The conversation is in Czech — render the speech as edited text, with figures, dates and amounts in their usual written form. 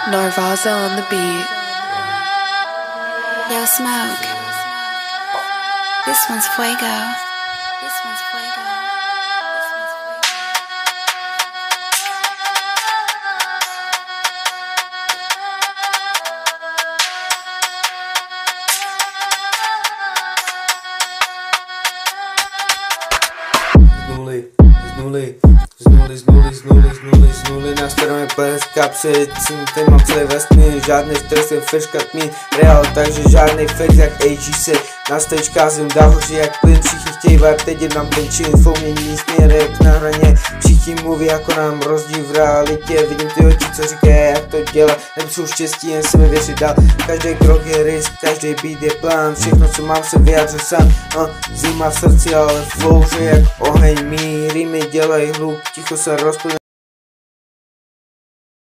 Narvaza on the beat. Yo, Smoke. This one's fuego. Z nuly nastavujeme ples kapsy, tady mám celý vesmír, žádný stres, jen fleška tmí, real, takže žádný flex jak AGC, na stage kázím dál hoří jak plyn, všichni chtějí vibe, teď je nám ten chill, foumění místní rap na hraně, všichni mluví jako nám rozdíl v realitě, vidím ty oči, co říkají, jak to dělat, nepřu štěstí, jen sebe věřit dál, každý krok je risk, každý beat je plán, všechno co mám se vyjádřit sám, zima v srdci, ale flow, že jak oheň, mý rýmy dělají hluk, ticho se rozplyne.